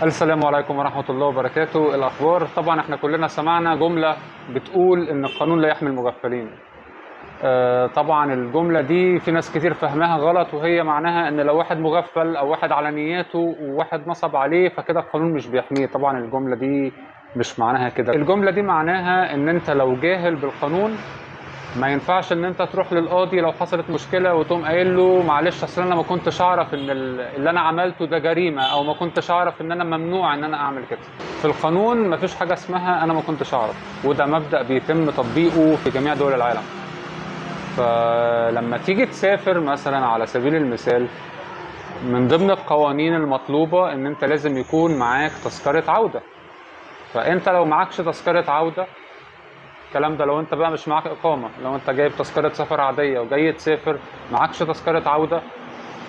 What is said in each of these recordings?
السلام عليكم ورحمة الله وبركاته. الأخبار طبعا احنا كلنا سمعنا جملة بتقول إن القانون لا يحمي المغفلين. طبعا الجملة دي في ناس كتير فهمها غلط، وهي معناها إن لو واحد مغفل أو واحد على نياته وواحد نصب عليه فكده القانون مش بيحميه. طبعا الجملة دي مش معناها كده. الجملة دي معناها إن أنت لو جاهل بالقانون ما ينفعش ان انت تروح للقاضي لو حصلت مشكله وتقوم قايل له معلش اصل انا ما كنتش اعرف ان اللي انا عملته ده جريمه، او ما كنتش اعرف ان انا ممنوع ان انا اعمل كده. في القانون ما فيش حاجه اسمها انا ما كنتش اعرف، وده مبدا بيتم تطبيقه في جميع دول العالم. فلما تيجي تسافر مثلا على سبيل المثال، من ضمن القوانين المطلوبه ان انت لازم يكون معاك تذكره عوده. فانت لو معكش تذكره عوده، الكلام ده لو انت بقى مش معاك اقامه، لو انت جايب تذكره سفر عاديه وجاي تسافر معكش تذكره عوده،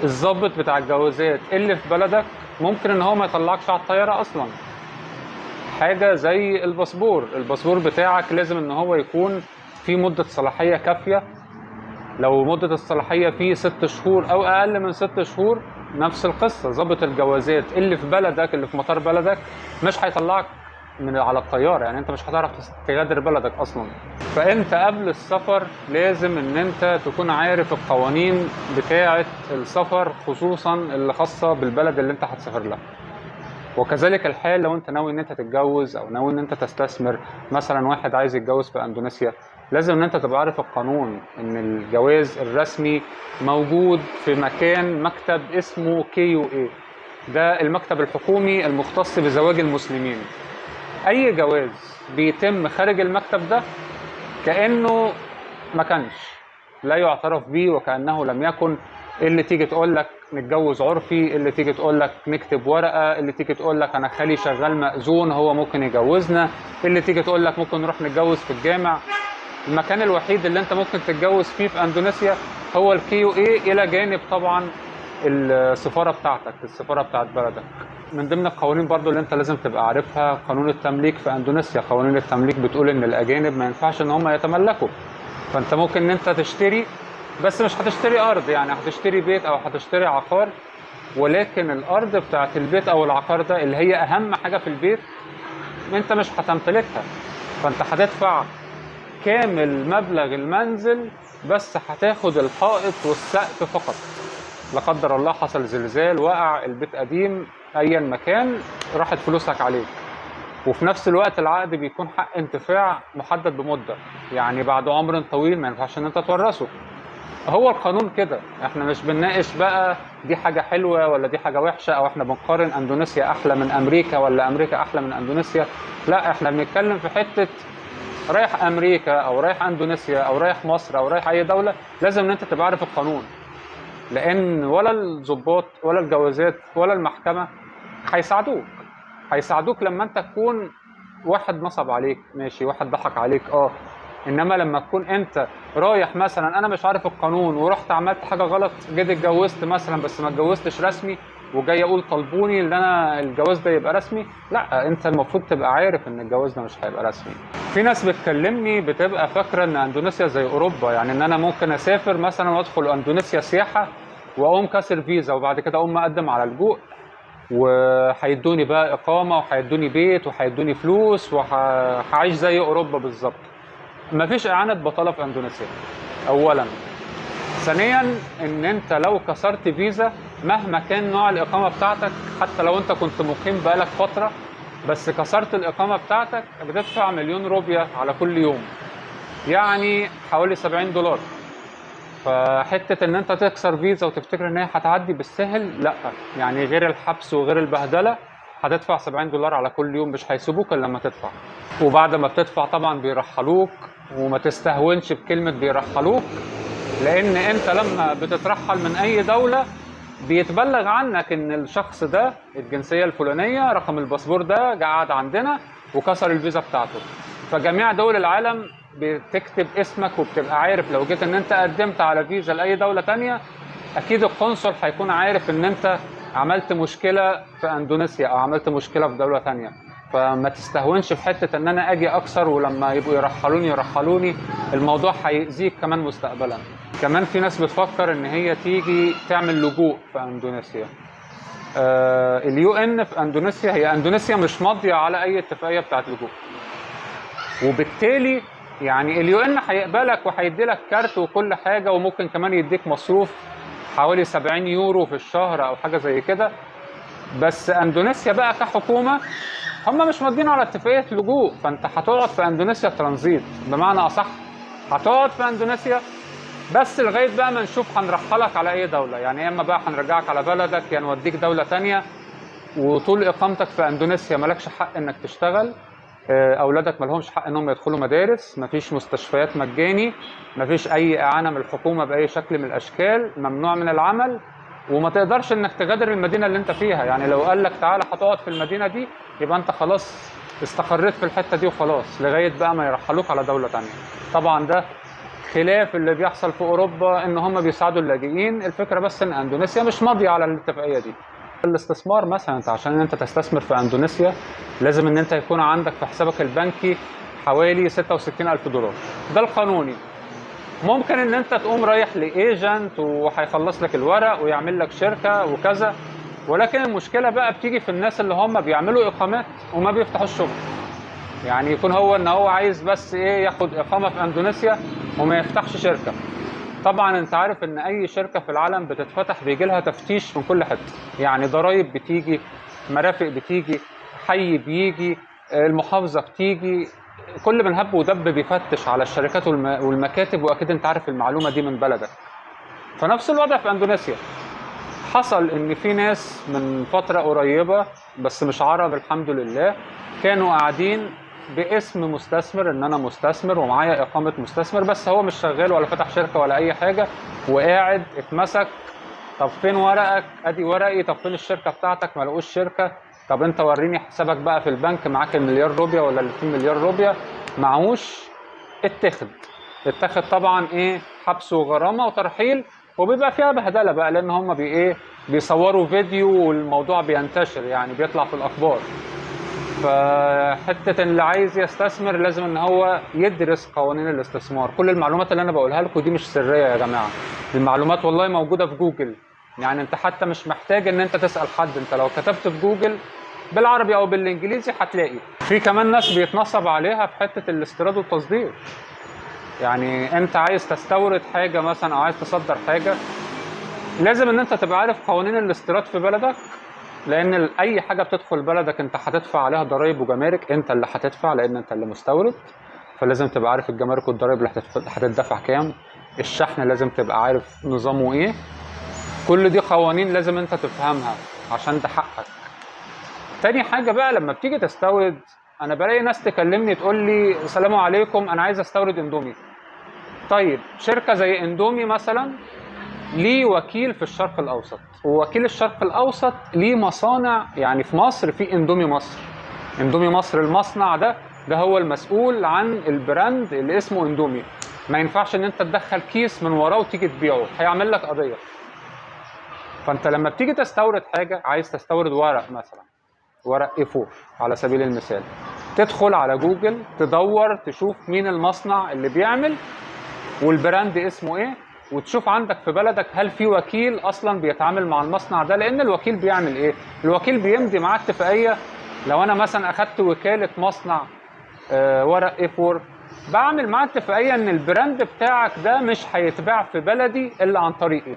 الضابط بتاع الجوازات اللي في بلدك ممكن ان هو ما يطلعكش على الطياره اصلا. حاجه زي الباسبور بتاعك لازم ان هو يكون في مده صلاحيه كافيه. لو مده الصلاحيه فيه 6 شهور او اقل من 6 شهور، نفس القصه، ضابط الجوازات اللي في بلدك اللي في مطار بلدك مش هيطلعك من على الطياره، يعني انت مش هتعرف تغادر بلدك اصلا. فانت قبل السفر لازم ان انت تكون عارف القوانين بتاعه السفر، خصوصا اللي خاصه بالبلد اللي انت هتسافر لها. وكذلك الحال لو انت ناوي ان انت تتجوز او ناوي ان انت تستثمر. مثلا واحد عايز يتجوز في اندونيسيا، لازم ان انت تبقى عارف القانون ان الجواز الرسمي موجود في مكتب اسمه KUA. ده المكتب الحكومي المختص بزواج المسلمين. اي جواز بيتم خارج المكتب ده كأنه ما كانش، لا يعترف به وكأنه لم يكن. اللي تيجي تقول لك نتجوز عرفي، اللي تيجي تقول لك نكتب ورقة، اللي تيجي تقول لك انا خالي شغال مأذون هو ممكن يجوزنا، اللي تيجي تقول لك ممكن نروح نتجوز في الجامع. المكان الوحيد اللي انت ممكن تتجوز فيه في اندونيسيا هو KUA، الى جانب طبعا السفارة بتاعتك، السفارة بتاعت بلدك. من ضمن القوانين برضو اللي انت لازم تبقى عارفها قانون التمليك في اندونيسيا. قوانين التمليك بتقول ان الاجانب ما ينفعش ان هم يتملكوا. فانت ممكن ان انت تشتري، بس مش هتشتري ارض، يعني هتشتري بيت او هتشتري عقار، ولكن الارض بتاعت البيت او العقار ده اللي هي اهم حاجة في البيت انت مش هتمتلكها. فانت هتدفع كامل مبلغ المنزل، بس هتاخد الحائط والسقف فقط. لا قدر الله حصل زلزال، وقع البيت قديم، ايا مكان، راحت فلوسك عليك. وفي نفس الوقت العقد بيكون حق انتفاع محدد بمده، يعني بعد عمر طويل ما ينفعش ان انت تورثه. هو القانون كده. احنا مش بنناقش بقى دي حاجه حلوه ولا دي حاجه وحشه، او احنا بنقارن اندونيسيا احلى من امريكا ولا امريكا احلى من اندونيسيا. لا، احنا بنتكلم في حته رايح امريكا او رايح اندونيسيا او رايح مصر او رايح اي دوله، لازم ان انت تبقى عارف القانون. لان ولا الضباط ولا الجوازات ولا المحكمه هيساعدوك لما انت تكون واحد نصب عليك، ماشي، واحد ضحك عليك، انما لما تكون انت رايح مثلا انا مش عارف القانون ورحت عملت حاجه غلط، جيت اتجوزت مثلا بس ما اتجوزتش رسمي، وجاي اقول طالبوني ان انا الجواز ده يبقى رسمي، لا، انت المفروض تبقى عارف ان الجواز ده مش هيبقى رسمي. في ناس بتكلمني بتبقى فاكره ان اندونيسيا زي اوروبا، يعني ان انا ممكن اسافر مثلا وادخل اندونيسيا سياحه واقوم كاسر فيزا وبعد كده اقوم مقدم على اللجوء، وهيدوني بقى اقامه وهيدوني بيت وهيدوني فلوس وهعيش زي اوروبا بالظبط. مفيش اعانه بطاله في اندونيسيا اولا. ثانيا، ان انت لو كسرت فيزا مهما كان نوع الاقامه بتاعتك، حتى لو انت كنت مقيم بقالك فتره بس كسرت الاقامه بتاعتك، بتدفع 1,000,000 روبيا على كل يوم، يعني حوالي $70. فحته ان انت تكسر فيزا وتفتكر ان هي هتعدي بالسهل، لا، يعني غير الحبس وغير البهدله هتدفع $70 على كل يوم، مش هيسيبوك الا لما تدفع. وبعد ما بتدفع طبعا بيرحلوك، وما تستهونش بكلمه بيرحلوك، لان انت لما بتترحل من اي دوله بيتبلغ عنك ان الشخص ده الجنسيه الفلانيه رقم الباسبور ده قعد عندنا وكسر الفيزا بتاعته. فجميع دول العالم بتكتب اسمك، وبتبقى عارف لو جيت ان انت قدمت على فيزا لاي دوله تانية، اكيد القنصل هيكون عارف ان انت عملت مشكله في اندونيسيا او عملت مشكله في دوله تانية. فما تستهونش في حته ان انا اجي اكسر ولما يبقوا يرحلوني، الموضوع هيأذيك كمان مستقبلا. كمان في ناس بتفكر ان هي تيجي تعمل لجوء في اندونيسيا. اليو ان في اندونيسيا، هي اندونيسيا مش ماضيه على اي اتفاقيه بتاعت لجوء، وبالتالي يعني اليو ان هيقبلك وهيدي لك كارت وكل حاجه، وممكن كمان يديك مصروف حوالي 70 يورو في الشهر او حاجه زي كده. بس اندونيسيا بقى كحكومه هم مش ماضيين على اتفاقيه لجوء، فانت هتقعد في اندونيسيا ترانزيت، بمعنى اصح هتقعد في اندونيسيا بس لغايه بقى ما نشوف هنرحلك على اي دوله، يعني يا اما بقى هنرجعك على بلدك يا نوديك دوله ثانيه. وطول اقامتك في اندونيسيا مالكش حق انك تشتغل، اولادك مالهمش حق انهم يدخلوا مدارس، مفيش مستشفيات مجاني، مفيش اي اعانه من الحكومه باي شكل من الاشكال، ممنوع من العمل، وما تقدرش انك تغادر المدينه اللي انت فيها. يعني لو قال لك تعالى هتقعد في المدينه دي يبقى انت خلاص استقريت في الحته دي وخلاص، لغايه بقى ما يرحلوك على دوله ثانيه. طبعا ده خلاف اللي بيحصل في اوروبا ان هم بيساعدوا اللاجئين. الفكره بس ان اندونيسيا مش ماضيه على الاتفاقيه دي. الاستثمار مثلا، انت عشان انت تستثمر في اندونيسيا لازم ان انت يكون عندك في حسابك البنكي حوالي 66,000 دولار، ده القانوني. ممكن ان انت تقوم رايح لايجنت وهيخلص لك الورق ويعمل لك شركه وكذا، ولكن المشكله بقى بتيجي في الناس اللي هم بيعملوا اقامات وما بيفتحوش شغل. يعني يكون هو ان هو عايز بس ايه، ياخد اقامه في اندونيسيا وما يفتحش شركه. طبعا انت عارف ان اي شركه في العالم بتتفتح بيجي لها تفتيش من كل حته، يعني ضرايب بتيجي، مرافق بتيجي، حي بيجي، المحافظه بتيجي، كل من هب ودب بيفتش على الشركات والمكاتب، واكيد انت عارف المعلومه دي من بلدك. فنفس الوضع في اندونيسيا. حصل ان في ناس من فتره قريبه بس مش عرب الحمد لله، كانوا قاعدين باسم مستثمر، ان انا مستثمر ومعايا اقامه مستثمر، بس هو مش شغال ولا فتح شركه ولا اي حاجه، وقاعد اتمسك. طب فين ورقك؟ ادي ورقي. طب فين الشركه بتاعتك؟ ما لقوش شركه. طب انت وريني حسابك بقى في البنك، معاك المليار روبيا ولا ال 2 مليار روبيا؟ معهوش. اتخذ طبعا ايه، حبس وغرامه وترحيل، وبيبقى فيها بهدله بقى لان هم بيصوروا فيديو والموضوع بينتشر، يعني بيطلع في الاخبار. فحته اللي عايز يستثمر لازم ان هو يدرس قوانين الاستثمار. كل المعلومات اللي انا بقولها لكم دي مش سريه يا جماعه، المعلومات والله موجوده في جوجل، يعني انت حتى مش محتاج ان انت تسال حد، انت لو كتبت في جوجل بالعربي او بالانجليزي هتلاقي. في كمان ناس بيتنصب عليها في حته الاستيراد والتصدير، يعني انت عايز تستورد حاجه مثلا او عايز تصدر حاجه، لازم ان انت تبقى عارف قوانين الاستيراد في بلدك، لان اي حاجه بتدخل بلدك انت هتدفع عليها ضرائب وجمارك، انت اللي هتدفع لان انت اللي مستورد، فلازم تبقى عارف الجمارك والضرائب اللي هتدفع كام. الشحن لازم تبقى عارف نظامه ايه. كل دي قوانين لازم انت تفهمها عشان ده حقك. تاني حاجه بقى لما بتيجي تستورد، انا بلاقي ناس تكلمني تقول لي السلام عليكم انا عايز استورد اندومي. طيب شركه زي اندومي مثلا ليه وكيل في الشرق الاوسط، ووكيل الشرق الاوسط ليه مصانع، يعني في مصر في اندومي مصر. اندومي مصر المصنع ده هو المسؤول عن البراند اللي اسمه اندومي. ما ينفعش ان انت تدخل كيس من وراه وتيجي تبيعه، هيعمل لك قضيه. فانت لما بتيجي تستورد حاجه، عايز تستورد ورق مثلا، ورق A4 على سبيل المثال، تدخل على جوجل تدور تشوف مين المصنع اللي بيعمل والبراند اسمه ايه، وتشوف عندك في بلدك هل في وكيل اصلا بيتعامل مع المصنع ده. لان الوكيل بيعمل ايه؟ الوكيل بيمضي معاه اتفاقيه. لو انا مثلا اخدت وكاله مصنع ورق A4، بعمل معاه اتفاقيه ان البراند بتاعك ده مش هيتباع في بلدي الا عن طريقي.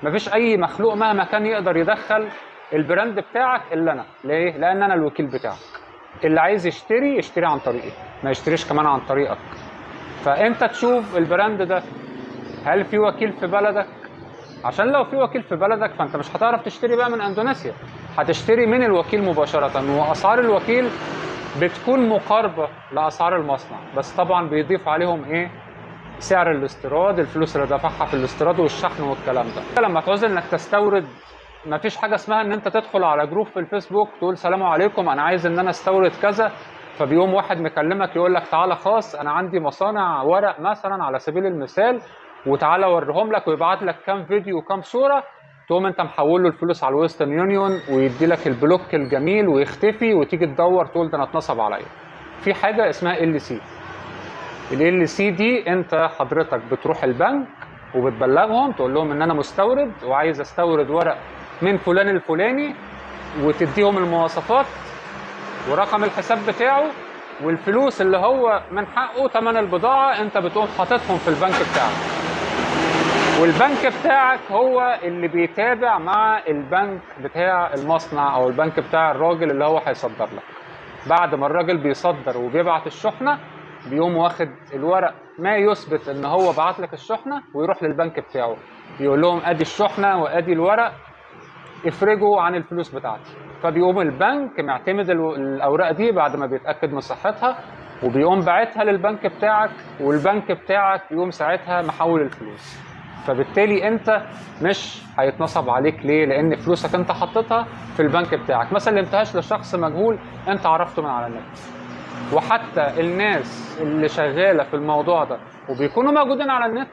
مفيش اي مخلوق مهما كان يقدر يدخل البراند بتاعك الا انا. ليه؟ لان انا الوكيل بتاعك. اللي عايز يشتري عن طريقي، ما يشتريش كمان عن طريقك. فانت تشوف البراند ده هل في وكيل في بلدك، عشان لو في وكيل في بلدك فانت مش هتعرف تشتري بقى من اندونيسيا، هتشتري من الوكيل مباشرة. واسعار الوكيل بتكون مقاربة لاسعار المصنع، بس طبعا بيضيف عليهم ايه؟ سعر الاستيراد، الفلوس اللي دفعها في الاستيراد والشحن والكلام ده. لما تعوز انك تستورد، مفيش حاجة اسمها ان انت تدخل على جروب في الفيسبوك تقول سلام عليكم انا عايز ان انا استورد كذا، فبيوم واحد مكلمك يقول لك تعالى خاص انا عندي مصانع ورق مثلا على سبيل المثال، وتعالى اوريهم لك، ويبعت لك كام فيديو وكام صوره، تقوم انت محول له الفلوس على الويسترن يونيون ويدي لك البلوك الجميل ويختفي، وتيجي تدور تقول ده انا اتنصب عليا. في حاجه اسمها LC. LC دي انت حضرتك بتروح البنك وبتبلغهم تقول لهم ان انا مستورد وعايز استورد ورق من فلان الفلاني، وتديهم المواصفات ورقم الحساب بتاعه والفلوس اللي هو من حقه ثمن البضاعة، انت بتقوم حاططهم في البنك بتاعك، والبنك بتاعك هو اللي بيتابع مع البنك بتاع المصنع او البنك بتاع الراجل اللي هو هيصدر لك. بعد ما الراجل بيصدر وبيبعت الشحنة بيقوم واخد الورق ما يثبت ان هو بعت لك الشحنة ويروح للبنك بتاعه يقول لهم ادي الشحنة وادي الورق، افرجوا عن الفلوس بتاعتي. فبيقوم البنك معتمد الاوراق دي بعد ما بيتاكد من صحتها وبيقوم باعتها للبنك بتاعك، والبنك بتاعك بيقوم ساعتها محول الفلوس. فبالتالي انت مش هيتنصب عليك. ليه؟ لان فلوسك انت حطيتها في البنك بتاعك، ما سلمتهاش لشخص مجهول انت عرفته من على النت. وحتى الناس اللي شغاله في الموضوع ده وبيكونوا موجودين على النت،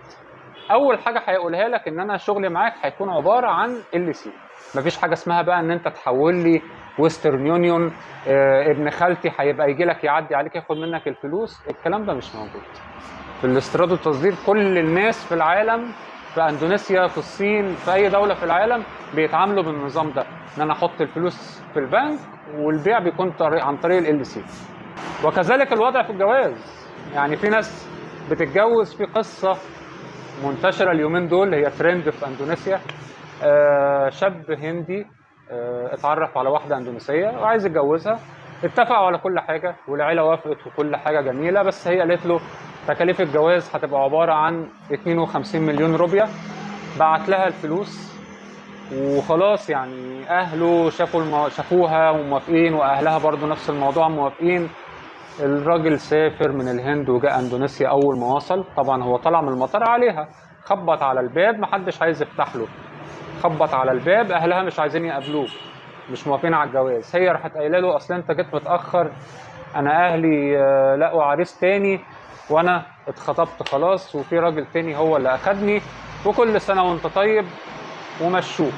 اول حاجه هيقولها لك ان انا شغلي معاك هيكون عباره عن LC. مفيش حاجه اسمها بقى ان انت تحول لي ويسترن يونيون، ابن خالتي هيبقى يجي لك يعدي عليك ياخد منك الفلوس. الكلام ده مش موجود في الاستيراد والتصدير. كل الناس في العالم، في اندونيسيا، في الصين، في اي دوله في العالم، بيتعاملوا بالنظام ده، ان انا احط الفلوس في البنك والبيع بيكون عن طريق LC. وكذلك الوضع في الجواز. يعني في ناس بتتجوز، في قصه منتشره اليومين دول هي ترند في اندونيسيا. شاب هندي اتعرف على واحده اندونيسيه وعايز يتجوزها، اتفقوا على كل حاجه والعيله وافقت وكل حاجه جميله، بس هي قالت له تكاليف الجواز هتبقى عباره عن 52 مليون روبيا. بعت لها الفلوس وخلاص، يعني اهله شافوها وموافقين، واهلها برضو نفس الموضوع موافقين. الراجل سافر من الهند وجاء اندونيسيا. اول ما وصل طبعا هو طلع من المطار عليها، خبط على الباب محدش عايز يفتح له، خبط على الباب اهلها مش عايزين يقابلوه، مش موافقين على الجواز. هي راحت قايله له اصل انت جيت متاخر، انا اهلي لقوا عريس تاني وانا اتخطبت خلاص وفي راجل تاني هو اللي اخدني، وكل سنه وانت طيب، ومشوه.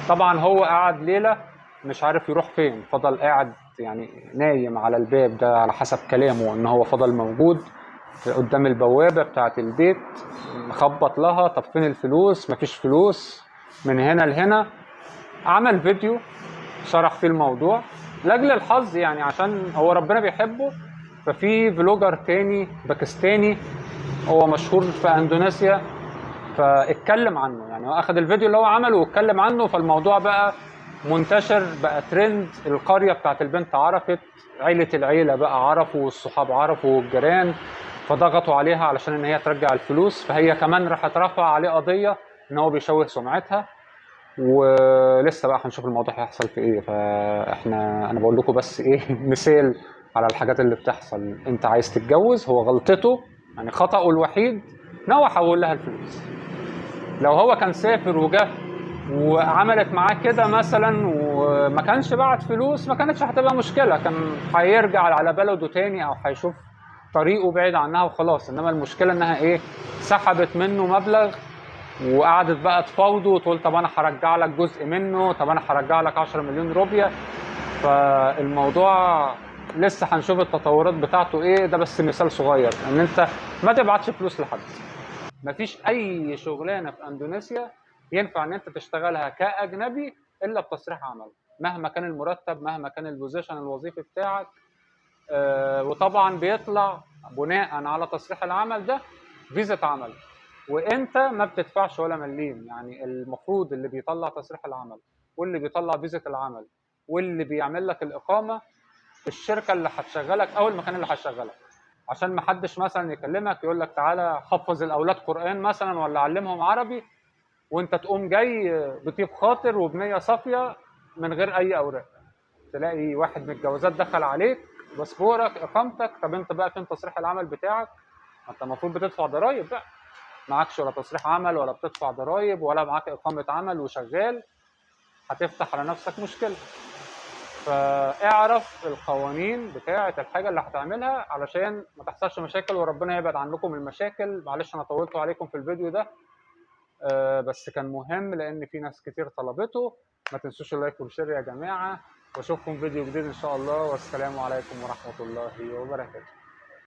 طبعا هو قعد ليله مش عارف يروح فين، فضل قاعد يعني نايم على الباب ده على حسب كلامه، ان هو فضل موجود قدام البوابه بتاعه البيت مخبط لها. طب فين الفلوس؟ مفيش فلوس. من هنا لهنا. عمل فيديو شرح فيه الموضوع. لاجل الحظ يعني عشان هو ربنا بيحبه، ففي فلوجر تاني باكستاني هو مشهور في اندونيسيا فاتكلم عنه. يعني هو اخذ الفيديو اللي هو عمله واتكلم عنه، فالموضوع بقى منتشر، بقى ترند. القريه بتاعت البنت عرفت، العيله بقى عرفوا، والصحاب عرفوا، والجيران، فضغطوا عليها علشان ان هي ترجع الفلوس. فهي كمان راحت رفع عليه قضيه ان هو بيشوه سمعتها. ولسه بقى هنشوف الموضوع هيحصل في ايه. انا بقول لكم بس ايه مثال على الحاجات اللي بتحصل. انت عايز تتجوز، هو غلطته يعني خطأه الوحيد ان هو حول لها الفلوس. لو هو كان سافر وجه وعملت معاه كده مثلا وما كانش بعت فلوس، ما كانتش هتبقى مشكله، كان هيرجع على بلده تاني او هيشوف طريقه بعيد عنها وخلاص. انما المشكله انها ايه، سحبت منه مبلغ وقعدت بقى تفاوضه وتقول طب انا هرجع لك جزء منه، طب انا هرجع لك 10 مليون روبيا. فالموضوع لسه هنشوف التطورات بتاعته ايه. ده بس مثال صغير ان انت ما تبعتش فلوس لحد. مفيش اي شغلانه في اندونيسيا ينفع ان انت تشتغلها كاجنبي الا بتصريح عمل، مهما كان المرتب، مهما كان البوزيشن الوظيفي بتاعك. وطبعا بيطلع بناء على تصريح العمل ده فيزا عمل، وانت ما بتدفعش ولا مليم. يعني المفروض اللي بيطلع تصريح العمل واللي بيطلع فيزا العمل واللي بيعمل لك الاقامه الشركه اللي هتشغلك او المكان اللي هتشغلك، عشان ما حدش مثلا يكلمك يقول لك تعالى حفظ الاولاد قران مثلا ولا علمهم عربي، وانت تقوم جاي بطيب خاطر وبنيه صافيه من غير اي اوراق. تلاقي واحد من الجوازات دخل عليك، باسبورك، اقامتك، طب انت بقى فين تصريح العمل بتاعك؟ ما انت المفروض بتدفع ضرايب بقى، معكش ولا تصريح عمل ولا بتدفع ضرايب ولا معاك اقامه عمل وشغال، هتفتح على نفسك مشكله. فاعرف القوانين بتاعه الحاجه اللي هتعملها علشان ما تحصلش مشاكل وربنا يبعد عنكم المشاكل. معلش انا طولت عليكم في الفيديو ده، بس كان مهم لان في ناس كتير طلبته. ما تنسوش اللايك والشير يا جماعه، واشوفكم فيديو جديد ان شاء الله، والسلام عليكم ورحمه الله وبركاته.